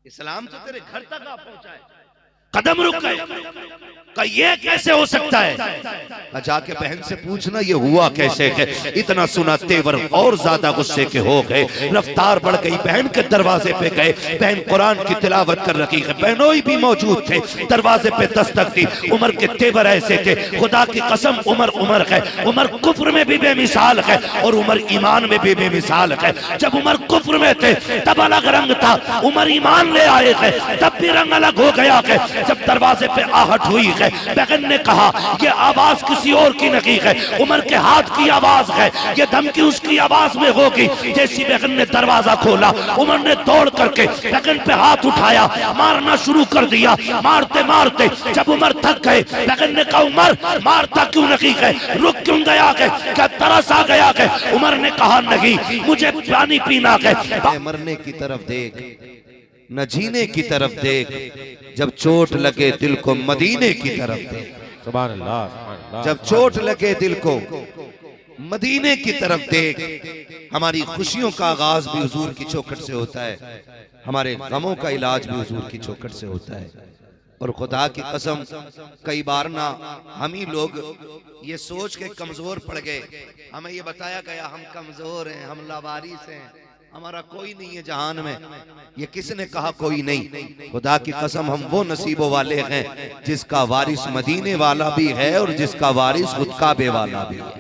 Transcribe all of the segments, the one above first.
इस्लाम तो तेरे घर तक आ पहुंचा है। कदम रुक गए, का ये कैसे हो सकता है? जाके बहन से पूछना ये हुआ कैसे है। इतना सुना तेवर और ज्यादा गुस्से के हो गए, रफ्तार बढ़ गई। बहन के दरवाजे पे गए, बहन कुरान की तिलावत कर रही है, बहनोई भी मौजूद थे। दरवाजे पे दस्तक दी। उमर के तेवर ऐसे थे, खुदा की कसम उमर है। उमर कुफ्र में भी बेमिसाल है और उमर ईमान में भी बेमिसाल है। जब उमर कुफ्र में थे तब अलग रंग था, उमर ईमान ले आए हैं तब भी रंग अलग हो गया है। जब दरवाजे पे आहट हुई है, बहन ने कहा ये आवाज किसी और की नहीं है, उमर के हाथ की आवाज है, ये धमकी उसकी आवाज में होगी। जैसी बहन ने दरवाजा खोला, उमर ने दौड़ करके बहन पे हाथ उठाया, मारना शुरू कर दिया। मारते मारते जब उमर थक गए, बहन ने कहा उमर मारता क्यों नहीं है, रुक क्यों गया है, क्या तरस आ गया है? उमर ने कहा नहीं, मुझे पानी पीना है। मरने की तरफ देख, न जीने की तरफ देख, जब चोट लगे दिल को मदीने की तरफ देख। सुभान अल्लाह। जब चोट लगे दिल को मदीने की तरफ देख। हमारी खुशियों का आगाज भी हुजूर की चौखट से होता है, हमारे गमों का इलाज भी हुजूर की चौखट से होता है। और खुदा की कसम कई बार ना हम ही लोग ये सोच के कमजोर पड़ गए, हमें ये बताया गया हम कमजोर हैं, हम लावारिस हैं, हमारा कोई नहीं है जहान में। ये किसने कहा कोई नहीं? खुदा की कसम हम वो नसीबों वाले हैं जिसका वारिस मदीने वाला भी है और जिसका वारिस खुद काबे वाला भी है।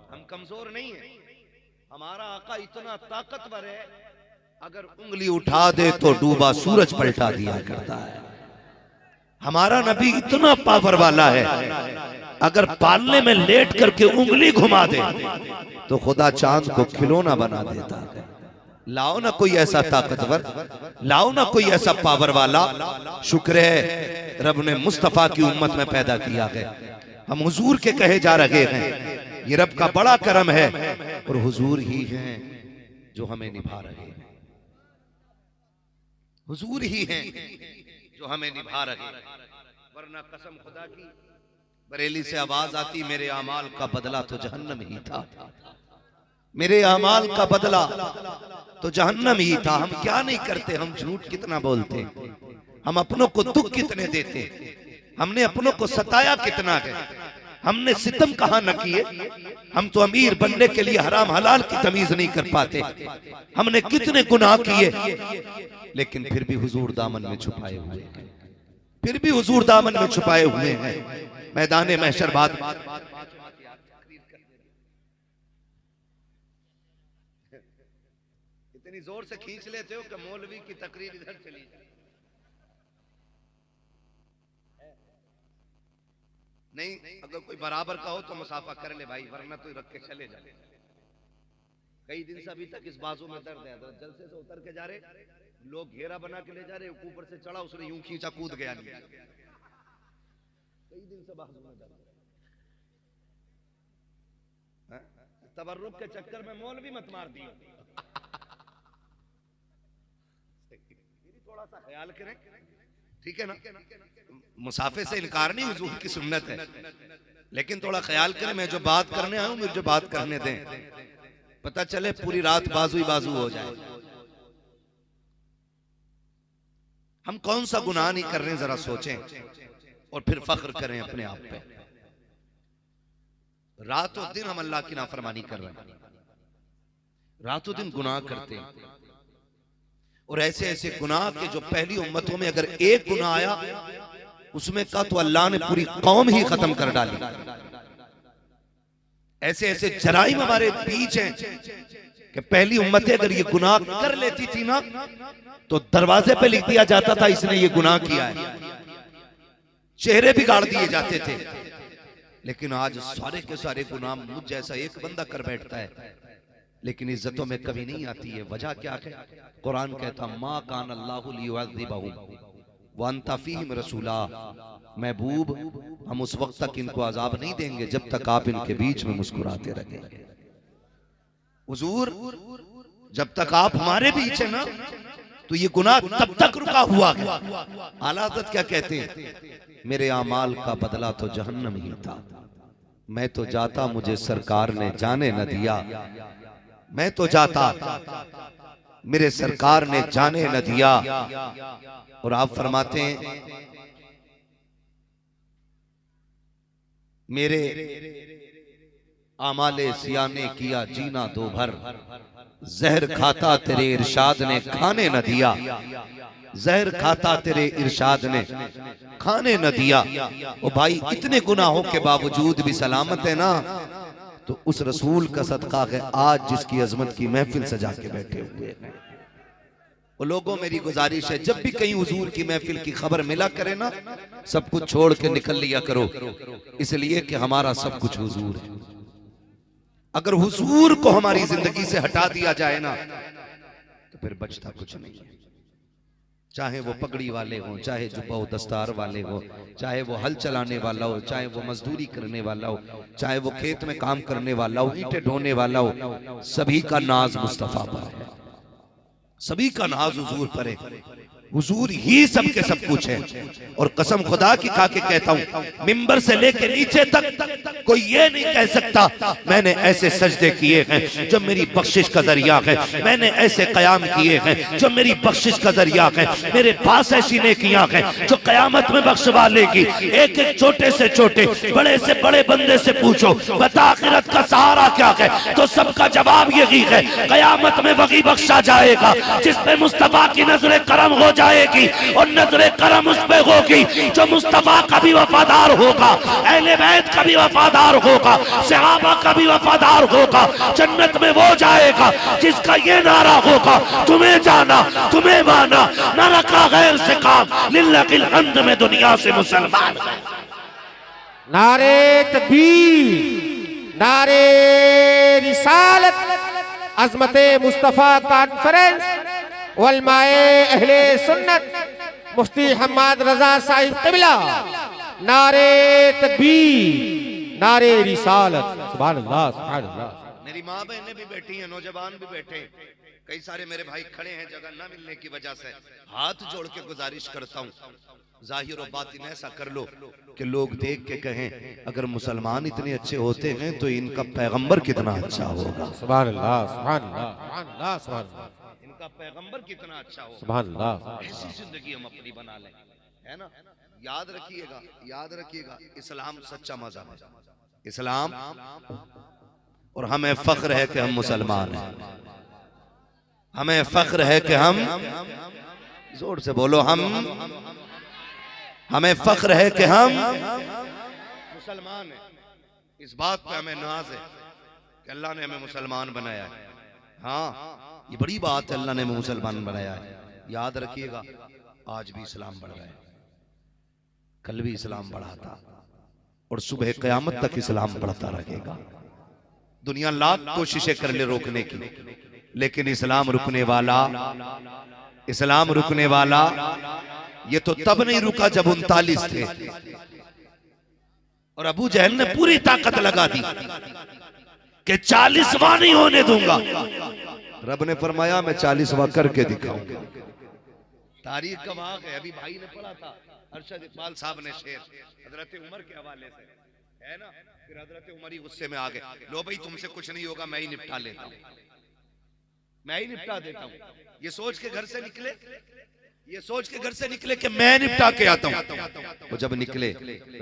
हम कमजोर नहीं है, हमारा आका इतना ताकतवर है, अगर उंगली उठा दे तो डूबा सूरज पलटा दिया करता है। हमारा नबी इतना पावर वाला है, अगर पालने में लेट करके उंगली घुमा दे तो खुदा चांद को खिलौना बना देता है। लाओ ना कोई ऐसा ताकतवर, लाओ ना कोई ऐसा पावर वाला। शुक्र है रब ने मुस्तफा की उम्मत में पैदा किया है, हम हुजूर के कहे जा रहे हैं। ये रब का बड़ा करम है और हुजूर ही हैं जो हमें निभा रहे हैं, हुजूर ही हैं जो हमें निभा रहे हैं। वरना कसम खुदा की बरेली से आवाज आती, मेरे अमाल का बदला तो जहन्नम ही था, मेरे अमाल का बदला तो जहन्नम ही था। हम क्या नहीं करते, हम झूठ कितना बोलते, हम अपनों को दुख कितने देते, हमने अपनों को सताया कितना है, हमने सितम कहां न किए। हम तो अमीर बनने के लिए हराम हलाल की तमीज नहीं कर पाते, हमने कितने गुनाह किए, लेकिन फिर भी हुजूर दामन में छुपाए हुए हैं, फिर भी हुजूर दामन में छुपाए हुए हैं। मैदाने महशर बात इतनी जोर से खींच लेते हो कि मौलवी की तकरीर इधर चली जाए। नहीं, अगर कोई बराबर का हो तो मुसाफा कर ले भाई, वरना तो रख के चले जाए। कई दिन से अभी तक इस बाजू में दर्द है, जलसे से उतर के जा रहे लोग, घेरा बना के ले जा रहे, ऊपर से चढ़ा, उसने यूं खींचा, कूद गया नहीं। कई दिन से बाजू में दर्द है, तबर्रुक के चक्कर में मौलवी मत मार दियो। थोड़ा सा ख्याल करें, ठीक है ना? मुसाफे से इनकार नहीं, हुजूर की सुन्नत है, लेकिन थोड़ा ख्याल करें। मैं जो बात करने आया हूं मुझे बात करने दें, पता चले पूरी रात बाजू ही बाजू हो जाए। हम कौन सा गुनाह नहीं कर रहे हैं, जरा सोचें और फिर फख्र करें अपने आप पे। रातों दिन हम अल्लाह की नाफरमानी कर रहे हैं, रातों दिन गुनाह करते हैं, और ऐसे ऐसे गुनाह के जो पहली उम्मतों में अगर एक गुनाह आया उसमें का तो अल्लाह ने पूरी कौम ही खत्म कर डाली। ऐसे ऐसे जराइम हमारे बीच हैं कि पहली उम्मतें अगर ये गुनाह कर लेती थी ना तो दरवाजे पे लिख दिया जाता था इसने ये गुनाह किया है, चेहरे बिगाड़ दिए जाते थे। लेकिन आज सारे के सारे गुनाह मुझ जैसा एक बंदा कर बैठता है, लेकिन इज्जतों में कभी नहीं आती है। वजह क्या है? कुरान कहता मा कान अल्लाहु लियुअज़्ज़िबहुम व अंता फीहिम रसूला, महबूब हम उस वक्त तक इनको अजाब नहीं देंगे जब तक आप इनके बीच में मुस्कुराते रहेंगे। हुजूर जब तक आप हमारे बीच है ना तो ये गुनाह तब तक रुका हुआ है। आला हज़रत क्या कहते हैं? मेरे आमाल का बदला तो जहन्नम ही था, मैं तो जाता मुझे सरकार ने जाने न दिया, मैं तो जाता मेरे सरकार ने जाने न दिया। और आप फरमाते हैं मेरे आमाले सिया ने किया जीना दो भर, जहर खाता तेरे इरशाद ने खाने न दिया। जहर खाता तेरे इरशाद ने खाने न दिया। ओ भाई, इतने गुनाहों के बावजूद भी सलामत है ना, तो उस रसूल का सदका है आज जिसकी अजमत की महफिल सजा के बैठे हुए हैं। वो लोगों, मेरी गुजारिश है जब भी कहीं हुजूर की महफिल की खबर मिला करे ना, सब कुछ छोड़ के निकल लिया करो, इसलिए कि हमारा सब कुछ हुजूर है। अगर हुजूर को हमारी जिंदगी से हटा दिया जाए ना, तो फिर बचता कुछ नहीं है। चाहे वो पगड़ी वाले हो, चाहे जुब्बा दस्तार वाले हो, चाहे वो हल चलाने वाला हो, चाहे वो मजदूरी करने वाला हो, चाहे वो खेत में काम करने वाला हो, ईंटें ढोने वाला हो, सभी का नाज मुस्तफा पर है, सभी का नाज हुजूर पर है। हुजूर ही सबके सब कुछ है। और कसम खुदा की खा के कहता हूं, मिंबर से लेके नीचे तक कोई ये नहीं कह सकता मैंने ऐसे सजदे किए हैं जो मेरी बख्शिश का जरिया है, मैंने ऐसे कयाम किए हैं जो मेरी बख्शिश का जरिया है, मेरे पास ऐसी नेकियां हैं जो कयामत में बख्शवा लेगी। एक एक छोटे से छोटे, बड़े से बड़े बंदे से पूछो बता आखिरत का सहारा क्या है, तो सबका जवाब यही है, कयामत में वही बख्शा जाएगा जिसपे मुस्तफा की नजर करम हो जाएगी। और नजर करम उस पे होगी जो मुस्तफा का भी वफादार होगा, अहले बैत का भी वफादार होगा, सहाबा का भी वफादार होगा। जन्नत में वो जाएगा जिसका ये नारा होगा, तुम्हें जाना तुम्हें माना, न रखा गैर से काम, लिल्लाहिल हम्द में दुनिया से मुसलमान। नारे तकबीर, नारे रिसालत, अजमते मुस्तफा कॉन्फ्रेंस, उलमाए अहले सुन्नत, मुफ्ती हम्माद रजा साहिब क़िबला, नारे तकबीर, नारे रिसालत। सुभान अल्लाह, सुभान अल्लाह। मेरी माँ बहनें भी बैठी हैं, नौजवान भी बैठे, कई सारे मेरे भाई खड़े हैं, जगह न मिलने की वजह से हाथ जोड़ के गुजारिश करता हूँ, जाहिर और बातिन ऐसा कर लो कि लोग देख के कहें अगर मुसलमान इतने अच्छे होते हैं तो इनका पैगंबर कितना अच्छा होगा। सुभान अल्लाह, सुभान अल्लाह, सुभान अल्लाह, सुभान अल्लाह। इनका पैगंबर कितना अच्छा होगा। सुभान अल्लाह। ऐसी जिंदगी हम अपनी बना लें, है ना। याद रखिएगा, याद रखिएगा, इस्लाम सच्चा मज़हब है, इस्लाम। और हमें फख्र है कि हम मुसलमान हैं, हमें फख्र है कि हम, जोर से बोलो, हमें फख्र है कि हम मुसलमान हैं। इस बात पे हमें नाज है कि अल्लाह ने हमें मुसलमान बनाया है। हाँ, ये बड़ी बात है, अल्लाह ने हमें मुसलमान बनाया है। याद रखिएगा, आज भी इस्लाम बढ़ रहा है, कल भी इस्लाम बढ़ा था, और सुबह क़यामत तक इस्लाम बढ़ता रहेगा। दुनिया लाख कोशिशें कर ले रोकने की, लेकिन इस्लाम रुकने वाला, इस्लाम रुकने वाला ये तो तब नहीं रुका जब 39 थे, और अबू जहल ने पूरी ताकत लगा दी कि 40वां नहीं होने दूंगा। रब ने फरमाया मैं 40वां करके दिखाऊंगा। तारीख का वाक़ है, अभी भाई ने पढ़ा था, अरशद इकबाल साहब ने शेर हजरत उमर के हवाले से, है ना। फिर हजरत उमर ही गुस्से में आ गए, लो भाई तुमसे कुछ नहीं होगा, मैं ही निपटा लेता हूँ, मैं ही निपटा देता हूँ। ये सोच के घर से निकले, ये सोच के घर से निकले कि मैं निपटा के आता हूँ। वो जब निकले,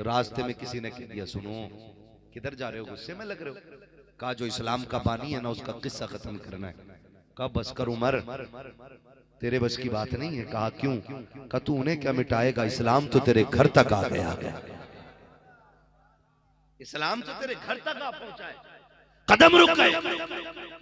रास्ते में किसी ने कह दिया सुनो किधर जा रहे हो, गुस्से में लग रहे हो। कहा जो इस्लाम का बानी है ना, उसका किस्सा खत्म करना है। कहा बस कर उमर, तेरे बस की बात नहीं है। कहा क्यों? कहा तू उन्हें क्या मिटाएगा, इस्लाम तो तेरे घर तक आ गया, इस्लाम तो तेरे घर तक आ पहुंचा है। कदम रुक गए,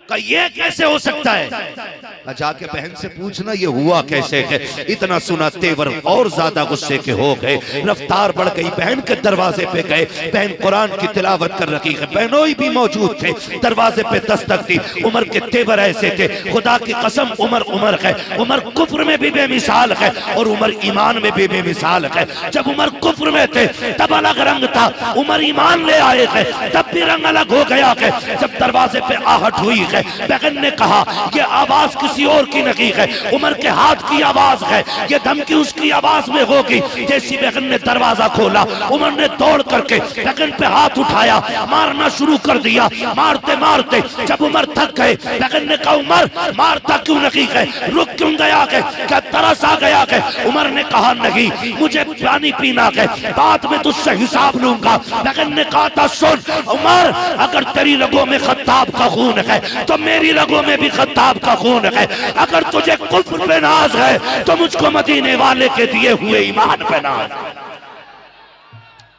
का ये कैसे हो सकता है? जाके बहन से पूछना ये हुआ कैसे है। इतना सुना तेवर और ज्यादा गुस्से के हो गए, रफ्तार बढ़ गई। बहन के दरवाजे पे गए, बहन कुरान की तिलावत कर रही है, बहनोई भी मौजूद थे, दरवाजे पे दस्तक दी। उमर के तेवर ऐसे थे, खुदा की कसम उमर उमर है, उमर कुफ्र में भी बेमिसाल है और उमर ईमान में भी बेमिसाल है। जब उमर कुफ्र में थे तब अलग रंग था, उमर ईमान ले आए थे तब भी रंग अलग हो गया है। जब दरवाजे पे आहट हुई है, बहन ने कहा ये आवाज किसी और की नहीं है, उमर के हाथ की आवाज है, ये धमकी उसकी आवाज में होगी। जैसी बहन ने दरवाजा खोला, उमर ने दौड़ करके बहन पे हाथ उठाया, मारना शुरू कर दिया। मारते मारते जब उमर थक गए, बहन ने कहा उमर मारता क्यों नहीं है, रुक क्यों गया है, क्या तरस आ गया है? उमर ने कहा नहीं, मुझे पानी पीना है, बाद में तुझसे हिसाब लूंगा। बहन ने कहा था सुन उमर, अगर तेरी रगों में खत्ताब का खून है तो मेरी रगों में भी खत्ताब का खून है। अगर तुझे कुफ्र पे नाज है तो मुझको मदीने वाले के दिए हुए ईमान पे नाज।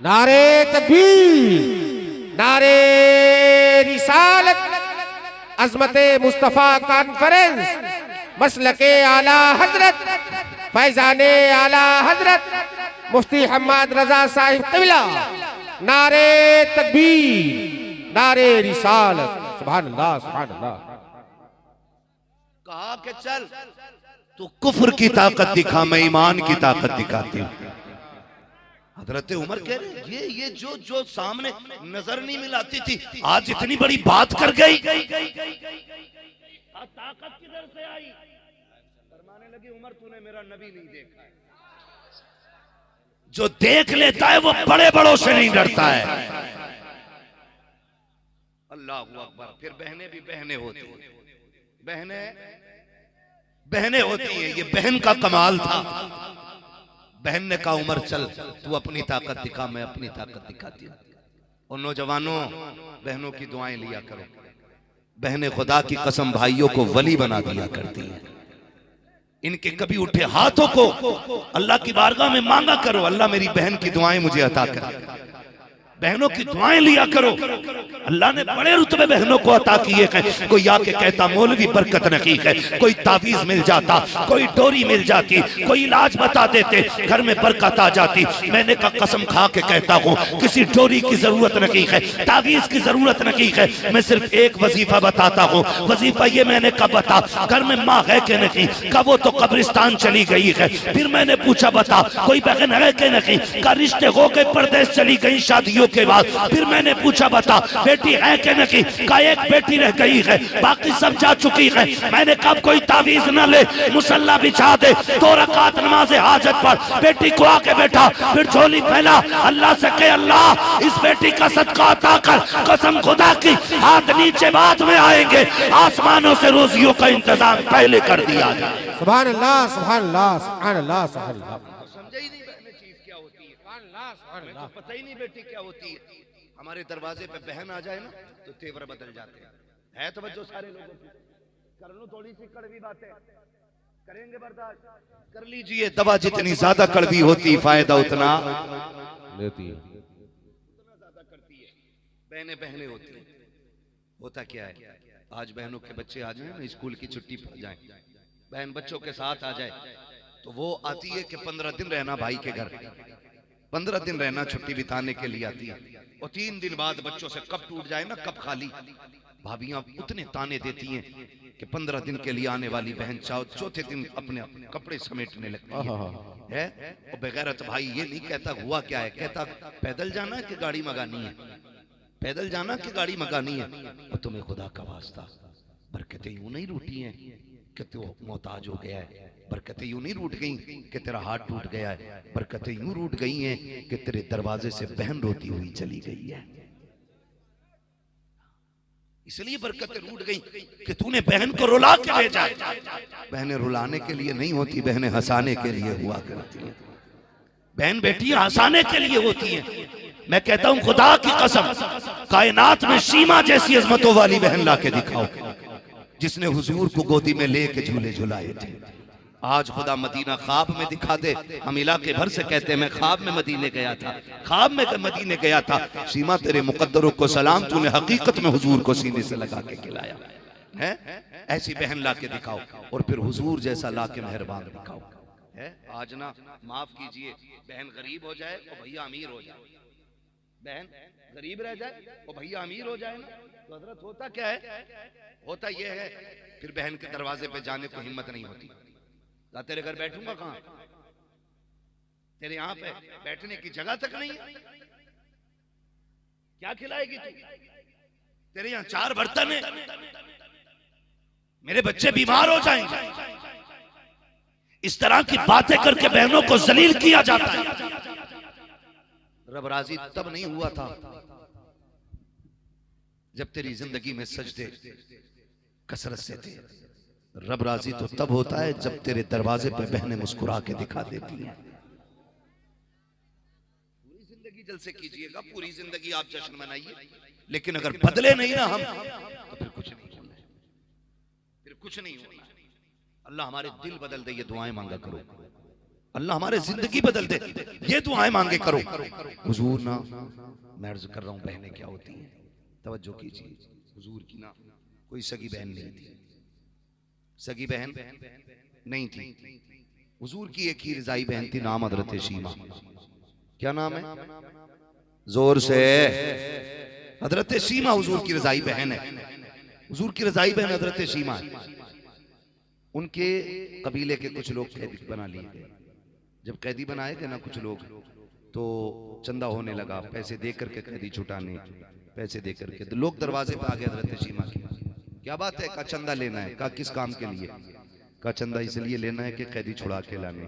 नारे तकबीर, नारे रिसालत, अज़मते मुस्तफ़ा कॉन्फ्रेंस, मसलके आला हजरत, फैजाने आला हजरत मुफ्ती हम्मद रजा साहिब क़िबला। नारे तकबीर, नारे रिसालत, सुभान अल्लाह सुभान अल्लाह। कहा कि चल तू कुफ्र की ताकत दिखा, मैं ईमान की ताकत दिखाती हूं। हजरत उमर कह रहे ये जो जो सामने नजर नहीं मिलाती थी, आज इतनी बड़ी बात कर गई। ताकत किधर से आई? फरमाने लगी उमर तूने मेरा नबी नहीं देखा है। जो देख लेता है वो बड़े बड़ों से नहीं डरता है। अल्लाह अकबर। फिर बहनें भी बहनें होती हैं, बहनें होती हैं। ये बहन का कमाल था। बहन ने कहा उमर चल तू अपनी ताकत दिखा, मैं अपनी ताकत दिखाती हूँ। और नौजवानों, बहनों की दुआएं लिया करो। बहनें खुदा की कसम भाइयों को वली बना दिया करती हैं। इनके कभी उठे हाथों को अल्लाह की बारगाह में मांगा करो, अल्लाह मेरी बहन की दुआएं मुझे अता कर। बहनों की दुआएं लिया करो। अल्लाह ने बड़े रुतबे बहनों को अता किए हैं। कोई आके कहता मौलवी बरकत नहीं है, कोई तावीज मिल जाता, कोई डोरी मिल जाती, कोई इलाज बता देते, घर में बरकत आ जाती। मैंने का कसम खा के कहता हूँ किसी डोरी की जरूरत नहीं है, तावीज की जरूरत नहीं है। मैं सिर्फ एक वजीफा बताता हूँ। वजीफा ये मैंने कब बता, घर में माँ है कि नहीं, कब वो तो कब्रिस्तान चली गई है। फिर मैंने पूछा बता कोई बहन है कि नहीं, का रिश्ते हो गए परदेश चली गई शादियों के बाद। फिर मैंने पूछा बता बेटी है कि नहीं, का एक बेटी रह गई है, बाकी सब जा चुकी है। मैंने कब कोई तावीज न ले, मुसल्ला बिछा दे, 2 रकात नमाज हाजत पढ़, बेटी को आके बैठा, फिर झोली फैला, अल्लाह से कहे अल्लाह इस बेटी का सदका अता कर। कसम खुदा की हाथ नीचे बाद में आएंगे, आसमानों से रोजियों का इंतजाम पहले कर दिया जाए। सुभान अल्लाह सुभान अल्लाह सुभान अल्लाह सुभान अल्लाह। समझे ही नहीं बहन चीज क्या होती है, तो पता ही नहीं बेटी क्या होती है। हमारे दरवाजे पे बहन आ जाए ना तो तेवर बदल जाते हैं। है तो बच्चों सारे लोगों की, कर लो थोड़ी सी कड़वी बातें, करेंगे बर्दाश्त, कर लीजिए। दवा जितनी ज्यादा कड़वी होती फायदा उतना लेती है, उतना ज्यादा करती है। बहनें बहनें होती हैं। होता क्या है, आज बहनों के बच्चे आ जाए ना, स्कूल की छुट्टी पड़ जाए, बहन बच्चों के साथ आ जाए तो वो आती है कि 15 दिन रहना भाई के घर, 15 दिन रहना, छुट्टी बिताने के लिए आती है। और 3 दिन बाद बच्चों से कब टूट जाए ना, कब खाली, भाभियां उतने ताने देती हैं कि 15 दिन के लिए आने वाली बहन चौथे दिन अपने कपड़े समेटने लगती है। और बेगैरत भाई ये नहीं कहता हुआ क्या है, कहता पैदल जाना कि गाड़ी मंगानी है, पैदल जाना कि गाड़ी मंगानी है। और तुम्हें खुदा का वास्ता बरकतें यूं नहीं रूठी हैं कि तू मोहताज हो गया है, बरकतें यूं नहीं रूठ गई कि तेरा हाथ टूट गया है, बरकतें यूं रूठ गई हैं कि तेरे दरवाजे से बहन रोती हुई चली गई है। इसलिए बरकतें रूठ गई कि तूने बहन को रुला के भेजा। बहनें रुलाने के लिए नहीं होती, बहनें हंसाने के लिए हुआ करती हैं। बहन बेटियां हंसाने के लिए होती हैं। मैं कहता हूं खुदा की कसम, कायनात में सीमा जैसी अजमतों वाली बहन लाके दिखाओ जिसने हुजूर को गोदी में लेके झूले झुलाए थे। आज खुदा मदीना ख्वाब में दिखा दे। हम इलाके भर से कहते हैं मैं ख्वाब में मदीने गया था, ख्वाब में मदीने गया था। सीमा तेरे मुकद्दरों को सलाम, तूने हकीकत में हुजूर को सीने से लगा के खिलाया है। ऐसी बहन लाके दिखाओ और फिर हुजूर जैसा लाके मेहरबान दिखाओ। है आज ना, माफ कीजिए, बहन गरीब हो जाए और भैया अमीर हो जाए, बहन गरीब रह जाए और भैया अमीर हो जाए ना, तो हजरत होता क्या है, होता यह है फिर बहन के दरवाजे पे जाने को हिम्मत नहीं होती। तेरे घर बैठूंगा कहां, तेरे यहाँ पे बैठने की जगह तक नहीं है, क्या खिलाएगी तू? तेरे यहां 4 बर्तन है, मेरे बच्चे बीमार हो जाएंगे। इस तरह की बातें करके बहनों को जलील किया जाता है। रब राजी तब नहीं हुआ था जब तेरी जिंदगी में सजदे कसरत से थे। रब राजी तो तब होता है जब तेरे दरवाजे पे बहनें मुस्कुरा के दिखा देती हैं। पूरी जिंदगी जलसे कीजिएगा, पूरी जिंदगी आप जश्न मनाइए, लेकिन अगर बदले नहीं ना हम, तो फिर कुछ नहीं होना है, फिर कुछ नहीं होना है। अल्लाह हमारे दिल बदल दे, ये दुआएं मांगा करो। अल्लाह हमारे जिंदगी बदल दे, ये दुआएं मांगे करो। हुजूर ना, मैं अर्ज कर रहा हूं बहनें क्या होती हैं, तवज्जो कीजिए। हुजूर की ना कोई सगी बहन नहीं थी, सगी बहन नहीं थी। हुजूर की एक ही रजाई बहन थी, नाम हजरत शीमा। क्या नाम है? जोर से। हजरत शीमा हुजूर की रजाई बहन है। हुजूर की रजाई बहन हजरत शीमा है। उनके कबीले के कुछ लोग कैदी बना लिए गए। जब कैदी बनाए गए ना कुछ लोग, तो चंदा होने लगा, पैसे दे करके कैदी छुटाने, पैसे दे करके। तो लोग दरवाजे पर आ गए हजरत शीमा के। क्या बात है? का चंदा लेना है। का किस काम के लिए? का चंदा इसलिए लेना है कि कैदी छुड़ा के लाने,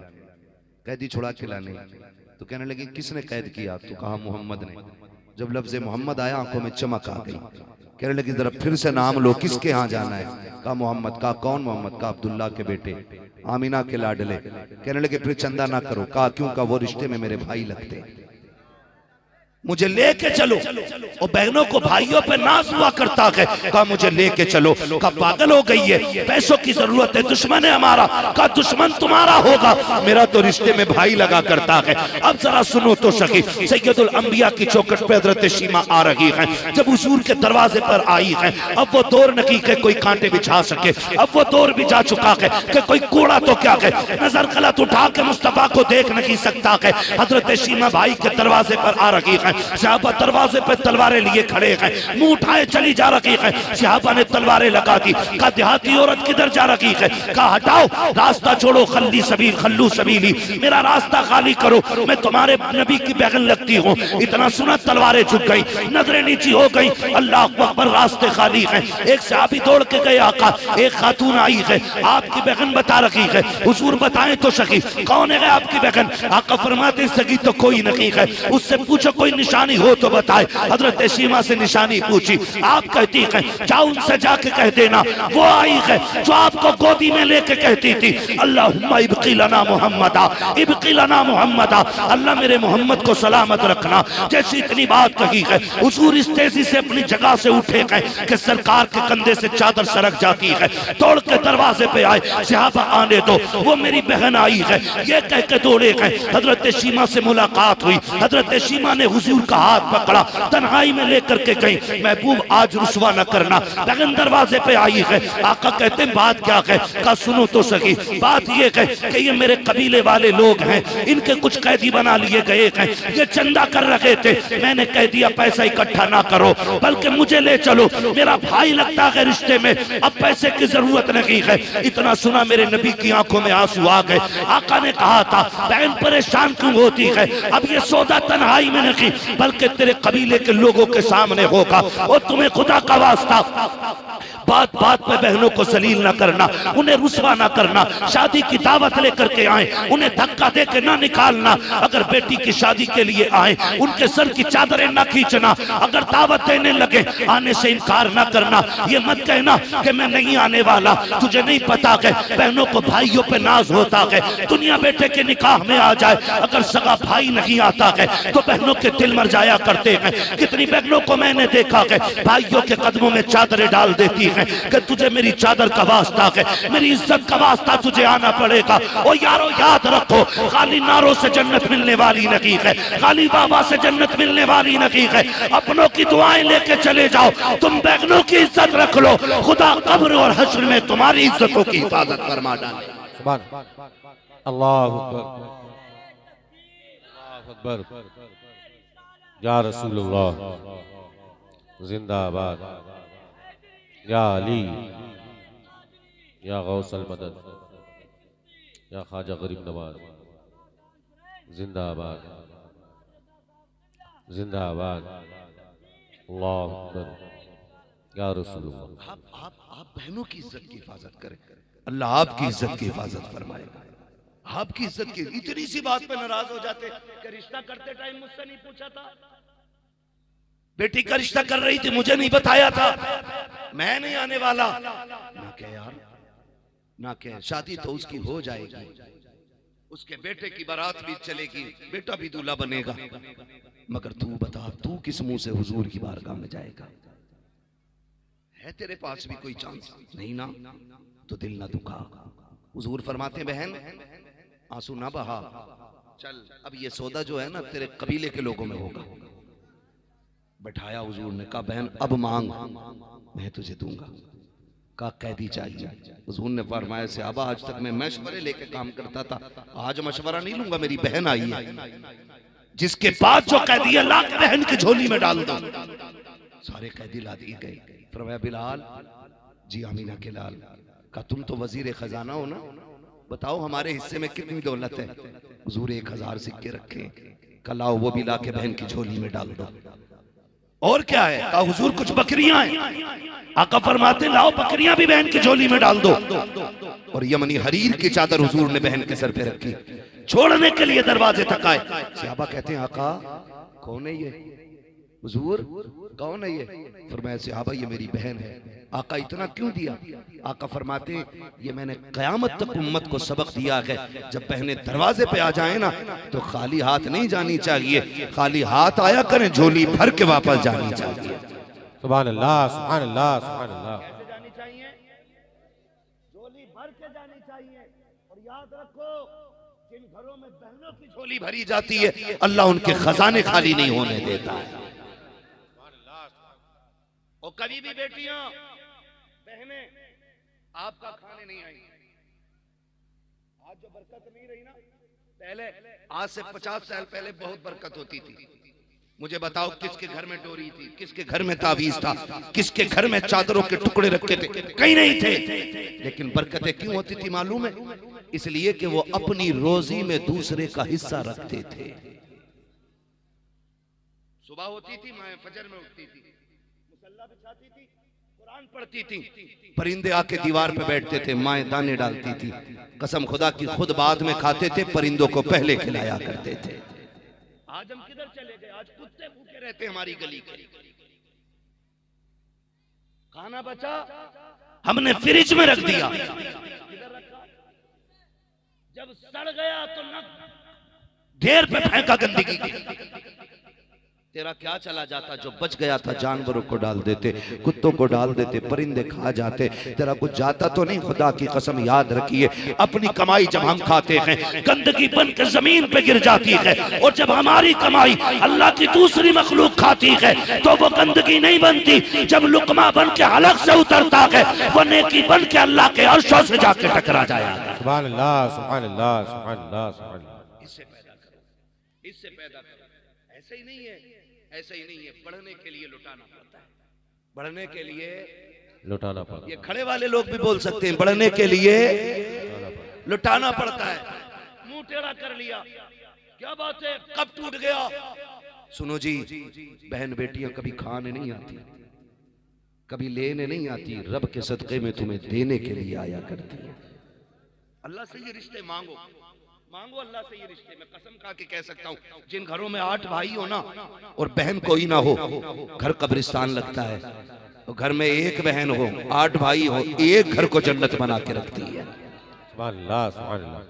कैदी छुड़ा के लाने। तो कहने लगे किसने कैद किया? तो कहा मोहम्मद ने। जब लफ्ज मोहम्मद आया आंखों में चमक आ गई। कहने लगी जरा फिर से नाम लो, किसके यहाँ जाना है? कहा मोहम्मद। कहा कौन मोहम्मद? का अब्दुल्ला के बेटे, आमीना के लाडले। कहने लगे फिर चंदा ना करो। कहा क्यों? का वो रिश्ते में मेरे भाई लगते, मुझे लेके चलो। और बहनों को भाइयों पे नाज हुआ करता है। कहा मुझे लेके चलो। कहा पागल हो गई है, पैसों की जरूरत है, दुश्मन है हमारा। कहा दुश्मन तुम्हारा होगा, मेरा तो रिश्ते में भाई लगा करता है। अब जरा सुनो तो सही, सैयदुल अंबिया की चौखट पे हजरत शीमा आ रही है। जब हुजूर के दरवाजे पर आई है, अब वो दौर नहीं के कोई कांटे बिछा सके, अब वो दौर भी जा चुका है कि कोई कूड़ा तो क्या है, नजर गलत उठा के मुस्तफा को देख नहीं सकता है। हजरत शीमा भाई के दरवाजे पर आ रही है। सहाबा दरवाजे पे तलवारें लिए खड़े हैं, मुंह उठाए चली जा रही है। सहाबा ने तलवारें लगा दी। कहा देहाती औरत किधर जा रही है? कहा हटाओ, रास्ता छोड़ो, खल्ली सबील खल्लू सबीली, मेरा रास्ता खाली करो, मैं तुम्हारे नबी की बहन लगती हूँ। इतना सुना तलवारें झुक गई, नजरें नीची हो गई। अल्लाह अकबर, रास्ते खाली हैं। एक सहाबी दौड़ के गए, आका एक खातून आई है, आपकी बहन बता रही है। हुजूर बताएं तो सही कौन है आपकी बहन? आका फरमाते सगी तो कोई नहीं है, उससे पूछो कोई निशानी हो तो बताए। हजरत शीमा से निशानी पूछी, आप कहती हैं जाओ उनसे जाके कह देना वो आई है जो आपको गोदी में लेके कहती थी अल्लाहुम्मा इब्की लना मुहम्मदा, इब्की लना मुहम्मदा, अल्लाह मेरे मोहम्मद को सलामत रखना। जैसी इतनी बात कही है, हुजूर इस तेजी से अपनी जगह से उठे हैं कि सरकार के कंधे से चादर सरक जाती है। दौड़ के दरवाजे पे आए, सहाबा आने दो, वो मेरी बहन आई है, ये कह के दौड़े गए। हजरत शीमा से मुलाकात हुई। हजरत शीमा ने हुजूर का हाथ पकड़ा, तन्हाई में लेकर के गई, महबूब आज रुसवा न करना। बहन दरवाजे पे आई है। आका कहते हैं बात क्या है? कहा सुनो तो सही, बात ये है कि ये मेरे कबीले वाले लोग हैं, इनके कुछ कैदी बना लिए गए हैं, ये चंदा कर रहे थे, मैंने कह दिया पैसा इकट्ठा ना करो, बल्कि मुझे ले चलो, मेरा भाई लगता है रिश्ते में, अब पैसे की जरूरत नहीं है। इतना सुना मेरे नबी की आंखों में आंसू आ गए। आका ने कहा था बहन परेशान क्यों होती है? अब ये सौदा तन्हाई में नहीं बल्कि तेरे कबीले के लोगों के सामने होगा। और तुम्हें खुदा का वास्ता बात बात पे बहनों को जलील ना करना, उन्हें रुसवा ना करना। शादी की दावत लेकर के आए, उन्हें धक्का दे के ना निकालना। अगर बेटी की शादी के लिए आए, उनके सर की चादरें ना खींचना। अगर दावत देने लगे, आने से इनकार ना करना। ये मत कहना कि मैं नहीं आने वाला, तुझे नहीं पता है बहनों को भाइयों पे नाज होता है। दुनिया बेटे के निकाह में आ जाए, अगर सगा भाई नहीं आता है तो बहनों के दिल मर जाया करते हैं। कितनी बहनों को मैंने देखा है भाइयों के कदमों में चादरें डाल देती हैं कि तुझे मेरी चादर का वास्ता है, मेरी इज्जत का वास्ता, तुझे आना पड़ेगा। और यारो याद रखो, खाली नारों से जन्नत मिलने वाली नहीं है, खाली बाबा से जन्नत मिलने वाली नहीं है। अपनों की दुआएं लेके चले जाओ, तुम बहनों की इज्जत रख लो, खुदा कब्र और हश्र में तुम्हारी इज्जतों की हिफाजत फरमा डाले। अल्लाह अकबर, या रसूलुल्लाह जिंदाबाद, या अली, या गौसल मदद, या ख्वाजा गरीब नवाज जिंदाबाद, जिंदाबाद। अल्लाह अकबर, या रसूलुल्लाह। आप बहनों की इज्जत की हिफाजत करें, अल्लाह आपकी इज्जत की हिफाजत फरमाएगा। आपकी इज्जत की इतनी सी बात पे नाराज हो जाते कि रिश्ता करते टाइम मुझसे नहीं पूछा था, बेटी का रिश्ता कर रही थी मुझे नहीं बताया था, मैं नहीं आने वाला। ना कह यार, ना कह, शादी तो उसकी हो जाएगी, उसके बेटे की बारात भी चलेगी, बेटा भी दूल्हा बनेगा, मगर तू बता तू किस मुंह से हुजूर की बारगाह में जाएगा? है तेरे पास भी कोई चांस? नहीं ना, तो दिल ना दुखा। हुजूर फरमाते बहन आंसू ना बहा, चल अब ये सौदा जो है ना तेरे कबीले के लोगों में होगा। बैठाया हुजूर ने, कहा बहन अब मांग मैं तुझे दूंगा। का कैदी चाहिए? हुजूर ने फरमाया सहाबा आज तक मैं मशवरे लेके काम करता था, आज मशवरा नहीं लूंगा, मेरी बहन आई है, जिसके पास जो कैदी है ला के बहन की झोली में डाल दो। सारे कैदी ला दिए गए। फरमाया बिलाल जी आमीना के लाल, का तुम तो वजीर खजाना हो ना, बताओ हमारे हिस्से में कितनी दौलत है? हुजूर 1000 सिक्के रखे, कलाओ वो भी ला के बहन की झोली में डाल दो। और क्या है? कहा हुजूर कुछ बकरियां हैं। आका फरमाते लाओ बकरियां भी बहन की झोली में डाल दो। और यमनी हरीर की चादर हुजूर ने बहन के सर पे रखी, छोड़ने के लिए दरवाजे तक आए। सहाबा कहते हैं आका कौन है ये? हुजूर कौन है ये? फरमाया सहाबा ये मेरी बहन है। आका इतना क्यों दिया? आका फरमाते ये मैंने कयामत तक उम्मत को सबक दिया है, जब बहनें दरवाजे पे आ जाए ना तो खाली हाथ नहीं जानी चाहिए, खाली हाथ आया करें झोली भर के वापस जानी चाहिए। सुभान अल्लाह, सुभान अल्लाह, सुभान अल्लाह। कैसे जानी चाहिए? झोली भर के जानी चाहिए। और याद रखो जिन घरों में बहनों की झोली भरी जाती है अल्लाह उनके खजाने खाली नहीं होने देता है। और कभी भी बेटियां बहनें आपका खाने नहीं आई, आज जो बरकत नहीं रही ना, पहले आज से 50 साल पहले बहुत बरकत होती थी। मुझे बताओ किसके घर में डोरी थी, किसके घर में तावीज था, किसके घर में चादरों के टुकड़े रखे थे? कहीं नहीं थे। लेकिन बरकतें क्यों होती थी मालूम है? इसलिए कि वो अपनी रोजी में दूसरे का हिस्सा रखते थे। सुबह होती थी माए फजर में उठती थी, मुसल्ला बिछाती थी, कुरान पढ़ती थी, परिंदे आके दीवार पे बैठते थे, माए दाने डालती थी, कसम खुदा की खुद बाद में खाते थे, परिंदों को पहले खिलाया करते थे। आज हम किधर चले गए? आज कुत्ते भूखे रहते हमारी गली के। खाना बचा हमने फ्रिज में रख दिया, जब सड़ गया तो न ढेर पे फेंका गंदगी की। तेरा क्या चला जाता? जो बच गया था जानवरों को डाल देते, कुत्तों को डाल देते, परिंदे खा जाते, तेरा कुछ जाता तो नहीं। खुदा की कसम याद रखिए, अपनी कमाई जब हम खाते हैं गंदगी बन के जमीन पे गिर जाती है, और जब हमारी कमाई अल्लाह की दूसरी मखलूक खाती है तो वो गंदगी नहीं बनती। जब लुकमा बन के हलक से उतरता है वो नेकी बन के अल्लाह के अर्शों से जाके टकरा जाएगा। सुभान अल्लाह, सुभान अल्लाह, सुभान अल्लाह, सुभान अल्लाह। इससे पैदा करो, इससे पैदा करो। ऐसे ही नहीं है, ऐसे ही नहीं है, बढ़ने के लिए लुटाना पड़ता है, बढ़ने के लिए लुटाना पड़ता है। ये खड़े वाले लोग भी बोल सकते हैं, बढ़ने के लिए लुटाना पड़ता है। मुंह टेढ़ा कर लिया, क्या बात है, कब टूट गया? सुनो जी, बहन बेटियां कभी खाने नहीं आती, कभी लेने नहीं आती, रब के सदक़े में तुम्हें देने के लिए आया करती है। अल्लाह से ये रिश्ते मांगो, मांगो अल्लाह से ये रिश्ते। मैं कसम खा के कह सकता हूँ, जिन घरों में 8 भाई हो ना और बहन कोई ना हो, घर कब्रिस्तान लगता है। तो घर में एक बहन हो, 8 भाई हो, एक घर को जन्नत बना के रखती है। सुभान अल्लाह, सुभान अल्लाह।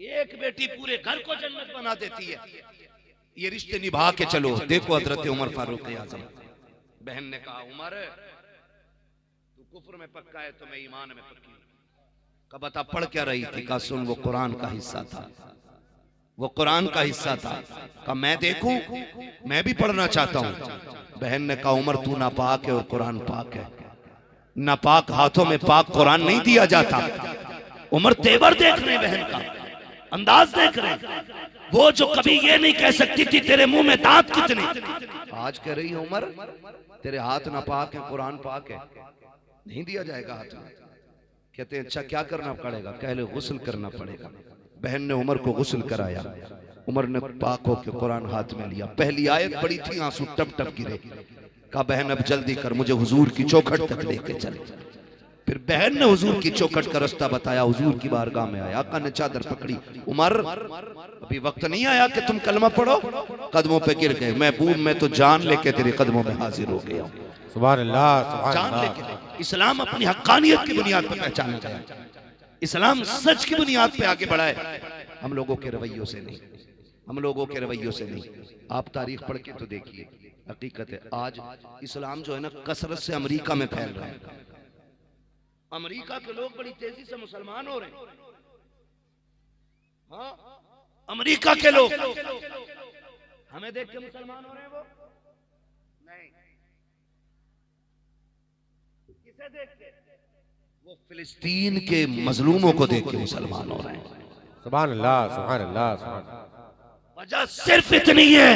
एक बेटी पूरे घर को जन्नत बना देती है। ये रिश्ते निभा के चलो। देखो हजरत उमर फारूक आजम, बहन ने कहा उमर तू कुफ्र में पक्का है तो मैं ईमान में पक्की हूं। का बता पढ़ क्या रही थी? का सुन वो कुरान का हिस्सा था, वो कुरान का हिस्सा था। का मैं देखूं, मैं भी पढ़ना चाहता हूं। बहन ने कहा उमर तू नापाक है और कुरान पाक है। नापाक हाथों में पाक कुरान नहीं दिया जाता। उमर तेवर देख रहे, बहन का अंदाज देख रहे, वो जो कभी ये नहीं कह सकती थी तेरे मुंह में दांत कितने, आज कह रही है उमर तेरे हाथ नापाक है, कुरान पाक है, नहीं दिया जाएगा हाथ में। कहते हैं अच्छा क्या करना पड़ेगा? कह ले गुस्ल करना पड़ेगा। बहन ने उमर को गुस्ल कराया, उमर ने पाक होकर कुरान हाथ में लिया, पहली आयत पढ़ी थी, आंसू टप टप गिरे। कहा बहन अब जल्दी कर, मुझे हुजूर की चौखट तक लेके चल। फिर बहन ने हुजूर की चौखट का रास्ता बताया, हुजूर की बारगाह में आया, आका ने चादर पकड़ी, उमर अभी वक्त नहीं आया कि तुम कलमा पढ़ो। कदमों पे गिर गए, महबूब मैं तो जान लेके तेरे कदमों में हाजिर हो गया। सुभान अल्लाह, सुभान जान अल्लाह। लेके इस्लाम अपनी हक्कानियत की बुनियाद पर पहचाना गया, इस्लाम सच की बुनियाद पे आगे बढ़ा है, हम लोगों के रवैयों से नहीं, हम लोगों के रवैयों से नहीं। आप तारीख पढ़ के तो देखिए, हकीकत है आज इस्लाम जो है ना कसरत से अमेरिका में फैल रहा है। अमेरिका के लोग बड़ी तेजी से मुसलमान हो रहे हैं। हाँ, अमेरिका के लोग हमें देख के मुसलमान हो रहे हैं, वो नहीं, किसे देख के? वो फिलिस्तीन के मजलूमों को देख के मुसलमान हो रहे हैं। सुभान अल्लाह, सुभान अल्लाह, सुभान अल्लाह। वजह सिर्फ इतनी है,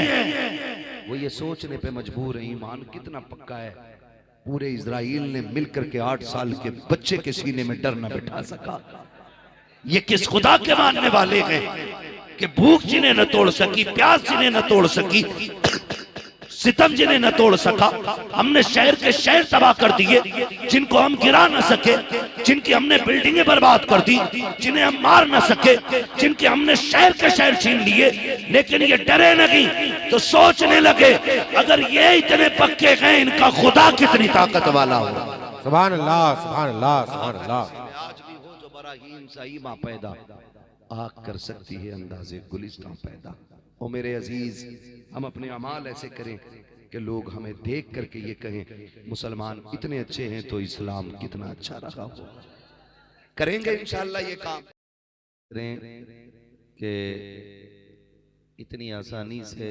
वो ये सोचने पे मजबूर है ईमान कितना पक्का है। पूरे इजराइल ने मिलकर के 8 साल के बच्चे के सीने में डर न बिठा सका। ये किस खुदा के मानने वाले हैं कि भूख जिन्हें न तोड़ सकी, प्यास जिन्हें न तोड़ सकी, सितम जिन्हें न तोड़ सका। हमने शहर के शहर तबाह कर दिए जिनको हम गिरा न सके, जिनकी हमने बिल्डिंगें बर्बाद कर दी जिन्हें हम मार न सके, जिनके हमने शहर के शहर छीन लिए। लेकिन ये डरे नहीं तो सोचने लगे अगर ये इतने पक्के हैं इनका खुदा कितनी ताकत वाला हो। सुभान अल्लाह, सुभान अल्लाह, सुभान अल्लाह। आज भी हो जो बराहीन सही मां पैदा, आग कर सकती है अंदाजे गुलिस्तां पैदा। ओ मेरे अजीज, हम अपने अमाल ऐसे करें कि लोग हमें देख करके ये कहें मुसलमान इतने अच्छे हैं तो इस्लाम कितना अच्छा रहा हो। करेंगे इंशाअल्लाह ये काम करें कि इतनी आसानी से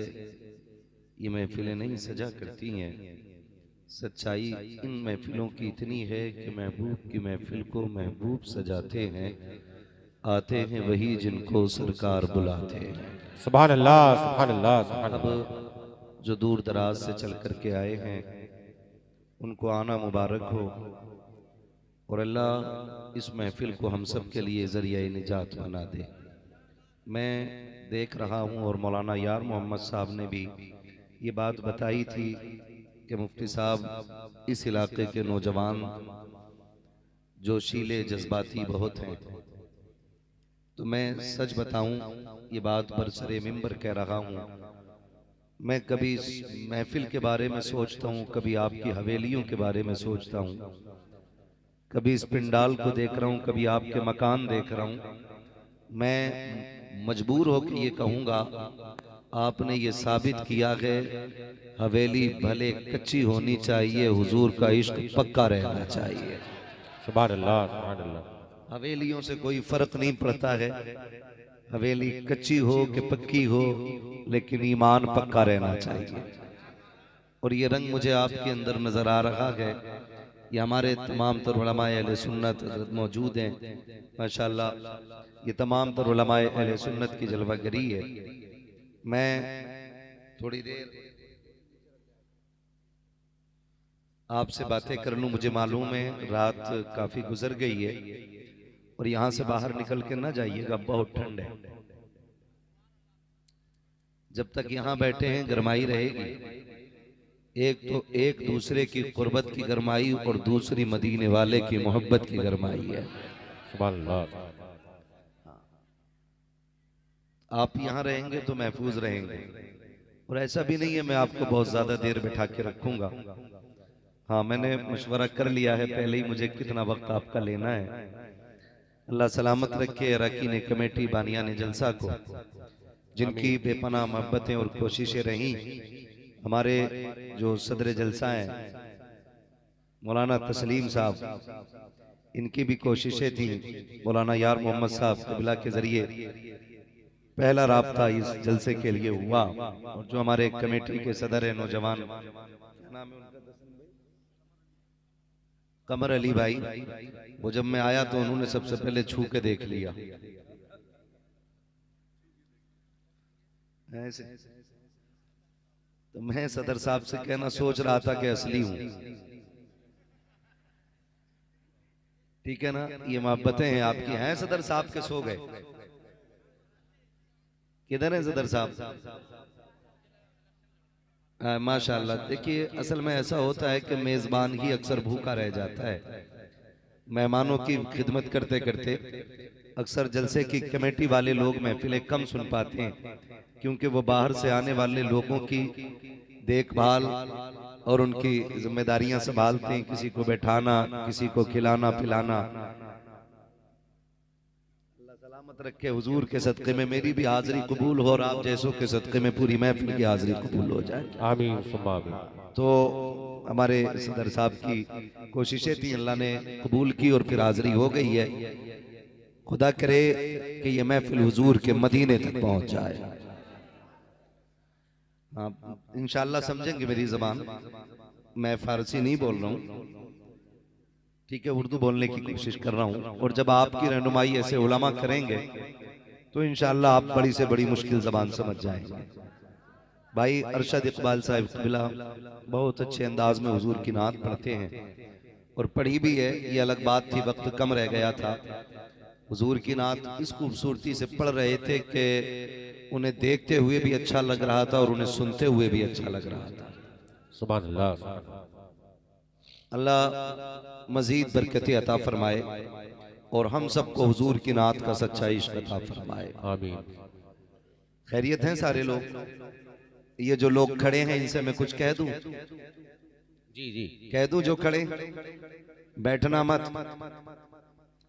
ये महफिलें नहीं सजा करती हैं। सच्चाई इन महफिलों की इतनी है कि महबूब की महफिल को महबूब सजाते हैं, आते हैं वही जिनको सरकार बुलाते हैं। सुभान अल्लाह, सुभान अल्लाह, सुभान अल्लाह। अब जो दूर दराज से चल करके आए हैं उनको आना मुबारक हो, और अल्लाह इस महफिल को हम सब के लिए ज़रिया निजात बना दे। मैं देख रहा हूँ और मौलाना यार मोहम्मद साहब ने भी ये बात बताई थी कि मुफ्ती साहब इस इलाके के नौजवान जोशीले जज्बाती बहुत हैं। तो मैं सच बताऊं, ये बात बरसरे मिंबर कह रहा हूं, मैं कभी इस महफिल के बारे में सोचता हूं, कभी आपकी हवेलियों के बारे में सोचता हूं, कभी इस पिंडाल को देख रहा हूं, कभी आपके मकान देख रहा हूं। मैं मजबूर होकर ये कहूंगा, आपने ये साबित किया है हवेली भले कच्ची होनी चाहिए, हुजूर का इश्क पक्का रहना चाहिए। सुभान अल्लाह, सुभान अल्लाह। हवेलियों से कोई फर्क नहीं पड़ता है, हवेली कच्ची हो कि पक्की हो, लेकिन ईमान पक्का रहना चाहिए। और ये रंग मुझे आपके अंदर नजर आ रहा है। ये हमारे तमाम तर उलमाए अहले सुन्नत मौजूद हैं माशाअल्लाह। ये तमाम तर उलमाए अहले सुन्नत की जलवागरी है। मैं थोड़ी देर आपसे बातें कर लूं, मुझे मालूम है रात काफी गुजर गई है और यहां से बाहर निकल के ना जाइएगा, बहुत ठंड है। जब तक यहां बैठे हैं गरमाई रहेगी। एक तो एक दूसरे की कुर्बत की गरमाई और दूसरी मदीने वाले की मोहब्बत की गरमाई है। सुभान अल्लाह। आप यहां रहेंगे तो महफूज रहेंगे, और ऐसा भी नहीं है मैं आपको बहुत ज्यादा देर बैठा के रखूंगा। हाँ, मैंने मशवरा कर लिया है पहले ही मुझे कितना वक्त आपका लेना है। अल्लाह सलामत रखे अरकान कमेटी बानियान जलसा को, जिनकी बेपनाह मोहब्बतें और कोशिशें रहीं। हमारे जो सदर जलसा हैं मौलाना तस्लीम साहब, इनकी भी कोशिशें थी। मौलाना यार मोहम्मद साहब कबिला के जरिए पहला राब्ता इस जलसे के लिए हुआ। और जो हमारे कमेटी के सदर है नौजवान, कमर अली भाई, वो जब मैं आया तो उन्होंने सबसे पहले छू के देख लिया। ऐसे तो मैं सदर साहब से कहना सोच रहा था कि असली हूं। ठीक है ना, ये मोहब्बतें हैं आपकी। हैं सदर साहब के सो गए? किधर है सदर साहब? माशाल्लाह। देखिए असल में ऐसा होता है कि मेज़बान ही अक्सर भूखा रह जाता है। मेहमानों की खिदमत करते करते अक्सर जलसे की कमेटी वाले लोग महफिलें कम सुन पाते हैं, क्योंकि वो बाहर से आने वाले लोगों की देखभाल और उनकी जिम्मेदारियां संभालते हैं, किसी को बैठाना, किसी को खिलाना पिलाना। अल्लाह सलामत रखे। हुजूर के सदक़े में मेरी भी हाजिरी कबूल हो और आप जैसों के सदक़े में पूरी महफिल की हाजिरी कबूल हो जाए। आमीन सुम्मा आमीन। तो हमारे सदर साहब की कोशिशें थी, अल्लाह ने कबूल की और फिर हाजिरी हो गई है। खुदा करे कि ये महफिल हुजूर के मदीने तक पहुंच जाए। आप इंशाअल्लाह समझेंगे मेरी जबान, मैं फारसी नहीं बोल रहा हूँ, ठीक है, उर्दू बोलने की कोशिश कर रहा हूँ। और जब आपकी रहनुमाई ऐसे उलमा करेंगे तो इंशाअल्लाह आप बड़ी से बड़ी मुश्किल जबान समझ जाएंगे। भाई अरशद इकबाल साहब क़िबला बहुत अच्छे अंदाज में हुजूर की नात पढ़ते हैं और पढ़ी भी है। ये अलग बात थी, वक्त कम रह गया था। हुजूर की नात इस खूबसूरती से पढ़ रहे थे कि उन्हें देखते हुए भी अच्छा लग रहा था और उन्हें सुनते हुए भी अच्छा लग रहा था। सुभान अल्लाह। अल्लाह मजीद बरकतें अता फरमाए और हम सबको हुजूर की नात का सच्चा इश्क अता फरमाए। आमीन। खैरियत हैं सारे लोग? ये जो लोग खड़े हैं इनसे मैं कुछ कह दूं? जी जी कह दूं जो खड़े? बैठना मत,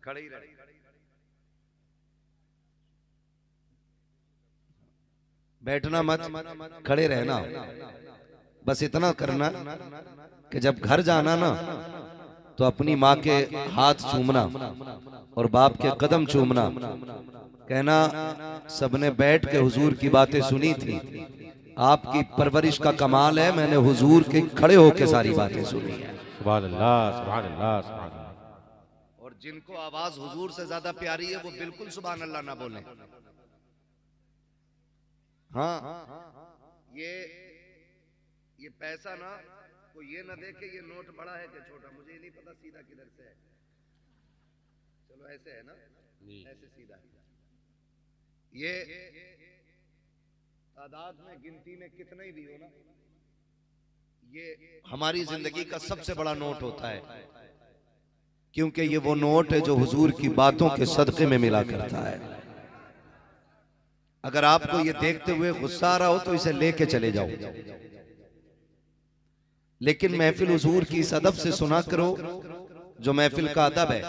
खड़े ही रहे। बैठना मत, खड़े रहना। बस इतना करना कि जब घर जाना ना तो अपनी माँ के हाथ चूमना और बाप के कदम चूमना, कहना सबने बैठ के हुजूर की बातें सुनी थी, आपकी परवरिश का कमाल है, मैंने हुजूर के खड़े होके सारी बातें सुनी है। सुभान अल्लाह सुभान अल्लाह सुभान अल्लाह। और जिनको आवाज हुजूर से ज्यादा प्यारी है वो बिल्कुल सुभान अल्लाह ना बोले। हाँ, ये पैसा ना कोई ये ना देखे ये नोट बड़ा है कि छोटा, मुझे नहीं पता सीधा किधर से है। चलो ऐसे है ना, ऐसे सीधा है। ये तादाद में गिनती में कितना ही भी हो ना, ये हमारी जिंदगी का सबसे बड़ा नोट होता है, क्योंकि ये वो नोट है जो हुजूर की बातों के सदक़े में मिला करता है। अगर आपको ये देखते हुए गुस्सा आ रहा हो तो इसे लेके चले जाओ, लेकिन महफिल हुजूर की इस अदब से सुना करो जो महफिल का अदब है।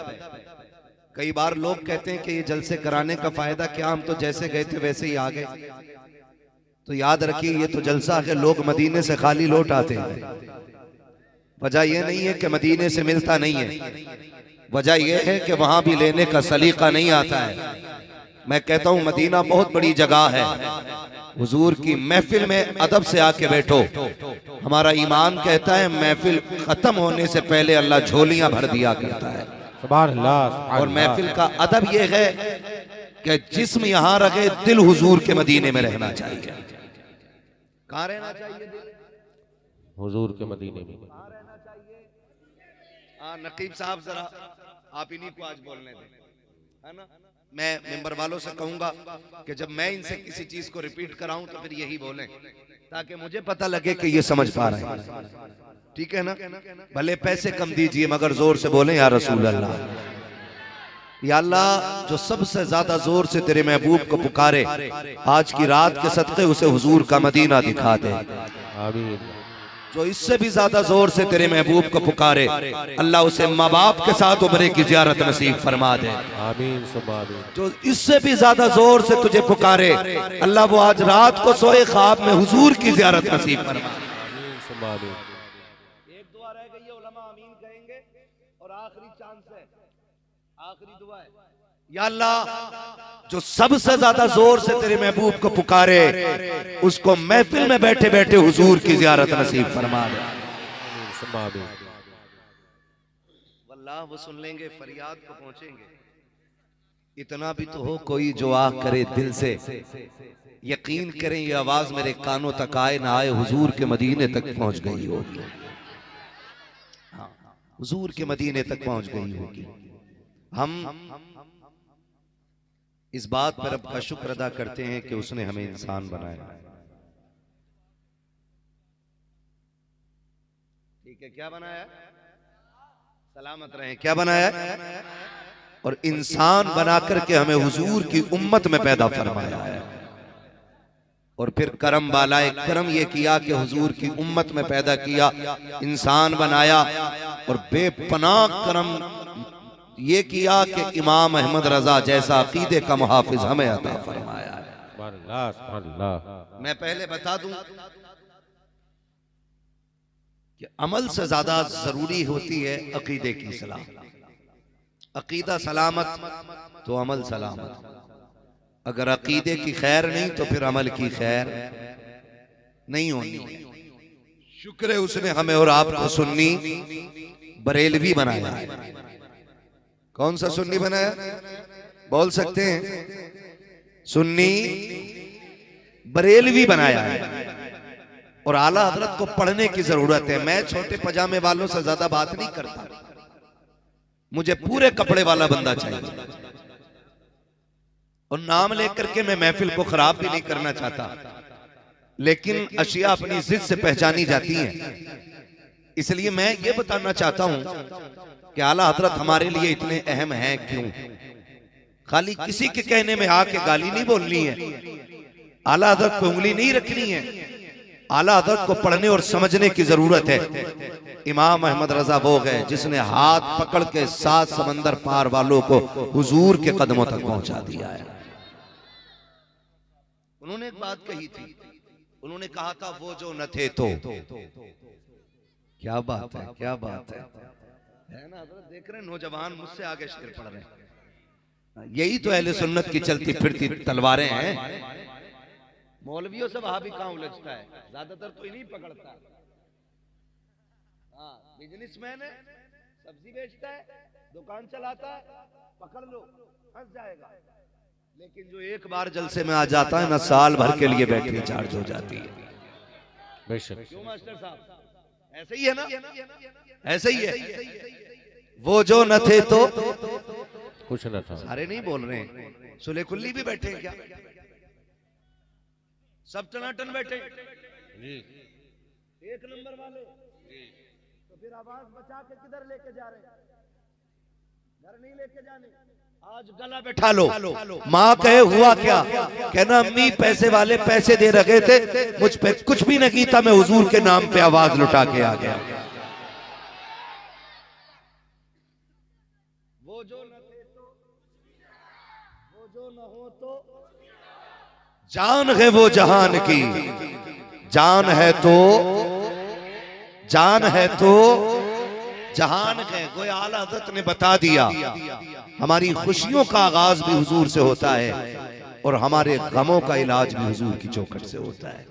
कई बार लोग कहते हैं कि ये जलसे कराने का फायदा क्या, हम तो जैसे गए थे वैसे ही आ गए। तो याद रखिए ये तो जलसा है, लोग मदीने से खाली लौट आते हैं। वजह यह नहीं है कि मदीने से मिलता नहीं है, वजह यह है कि वहां भी लेने का सलीका नहीं आता है। मैं कहता हूं मदीना बहुत बड़ी जगह है, हुजूर की महफिल में अदब से आके बैठो। हमारा ईमान कहता है महफिल खत्म होने से पहले अल्लाह झोलियां भर दिया करता है। सुभान अल्लाह। और महफिल का अदब यह है कि जिस्म यहां रखे, दिल हुजूर के मदीने में रहना चाहिए। कहां रहना चाहिए? हुजूर के मदीने में। नकीब साहब जरा आप इन्हीं को आज बोलने दें, है ना। मैं मेंबर वालों से कहूंगा कि जब मैं इनसे किसी चीज को रिपीट कराऊं तो फिर यही बोलें, ताकि मुझे पता लगे कि ये समझ पा रहे हैं। ठीक है ना? भले पैसे कम दीजिए मगर जोर से बोलें या रसूल अल्लाह। या अल्लाह जो सबसे ज्यादा जोर से तेरे महबूब को पुकारे, आज की रात के सदक़े उसे हुजूर का मदीना दिखा दे। आमीन। जो इससे भी ज्यादा जोर से तेरे महबूब को पुकारे, अल्लाह उसे माँ बाप के साथ उम्रे की जियारत नसीब फरमा दे। आमीन सुम्मा आमीन। जो इससे भी ज्यादा जोर से तुझे पुकारे, अल्लाह वो आज रात को सोए ख्वाब में हुजूर की जियारत नसीब फरमा। आमीन सुम्मा आमीन। एक दुआ रह गई है, उलमा आमीन कहेंगे और आखिरी चांस है, आखिरी दुआ है। या अल्लाह जो सबसे ज्यादा जोर से तेरे महबूब को पुकारे, उसको महफिल में बैठे बैठे हुजूर की जियारत नसीब फरमा दे। वल्लाह वो सुन लेंगे, फरियाद को पहुंचेंगे। इतना भी तो हो कोई जो आह करे दिल से, यकीन करें ये आवाज मेरे कानों तक आए ना आए, हुजूर के मदीने तक पहुंच गई होगी। हुजूर के मदीने तक पहुंच गई होगी। हम इस बात पर रब का शुक्र अदा करते हैं कि उसने हमें इंसान बनाया। के क्या बनाया है? सलामत रहे। क्या बनाया है? और इंसान बना करके हमें हुजूर की उम्मत में पैदा फरमाया है। और फिर करम वाला करम ये किया कि हुजूर की उम्मत में पैदा किया, इंसान बनाया। और बेपनाह करम ये किया कि इमाम अहमद रजा जैसा अकीदे का मुहाफिज हमें अता फरमाया है। मैं पहले बता दूं कि अमल से ज्यादा जरूरी होती है अकीदे की सलामत। अकीदा सलामत तो अमल सलामत। अगर अकीदे की खैर नहीं तो फिर अमल की खैर नहीं होनी। शुक्र है उसने हमें और आपको सुन्नी बरेलवी बनाया है। कौन सा सुन्नी बनाया? बोल सकते हैं? सुन्नी बरेलवी बनाया है। और आला हजरत को पढ़ने की जरूरत है। मैं छोटे पजामे वालों से ज्यादा बात नहीं करता, मुझे पूरे कपड़े वाला बंदा चाहिए। और नाम लेकर के मैं महफिल को खराब भी नहीं करना चाहता, लेकिन अशिया अपनी जिद से पहचानी जाती हैं। इसलिए मैं ये बताना चाहता हूं कि आला हजरत हमारे लिए इतने अहम हैं क्यों। खाली किसी के कहने में आके गाली नहीं बोलनी है, आला हजरत को उंगली नहीं रखनी है। आला हजरत को पढ़ने और समझने की जरूरत है। इमाम अहमद रजा वो गए जिसने हाथ पकड़ के 7 समंदर पार वालों को हुजूर के कदमों तक पहुंचा दिया है। उन्होंने एक बात कही थी, उन्होंने कहा था वो जो न थे तो। क्या बात है, क्या बात है ना हजरत? देख रहे हैं नौजवान मुझसे आगे शेर पढ़ रहे हैं। यही तो अहले सुन्नत की चलती फिरती तलवारें हैं। मौलवियों से वहां भी कहां उलझता है, ज्यादातर तो इन्हीं पकड़ता है। हाँ, बिजनेसमैन है, सब्जी बेचता है, दुकान चलाता है, पकड़ लो फंस जाएगा। लेकिन जो एक बार जलसे में आ जाता है ना, साल भर के लिए बैटरी चार्ज हो जाती है। क्यों मास्टर साहब? ऐसे ही है ना? ऐसे ही है। वो जो न थे तो कुछ न था। सारे नहीं बोल रहे हैं, सुले कुल्ली भी बैठे हैं क्या? सब टनाटन बैठे एक नंबर वाले। तो फिर आवाज बचा के किधर लेके जा रहे हैं? घर नहीं लेके जाने। आज गला बैठा लो। माँ कहे हुआ क्या? कहना अम्मी पैसे वाले पैसे दे रखे थे, मुझ पे कुछ भी नहीं था, मैं हुजूर के नाम पे आवाज लुटा के आ गया। वो जो न थे तो, वो जो न हो तो, जान है वो जहान की, जान है तो, जान है तो जहान है। कोई आला हज़रत ने बता दिया हमारी खुशियों का आगाज भी हुजूर से होता है और हमारे गमों का इलाज भी हुजूर की चौखट से होता है।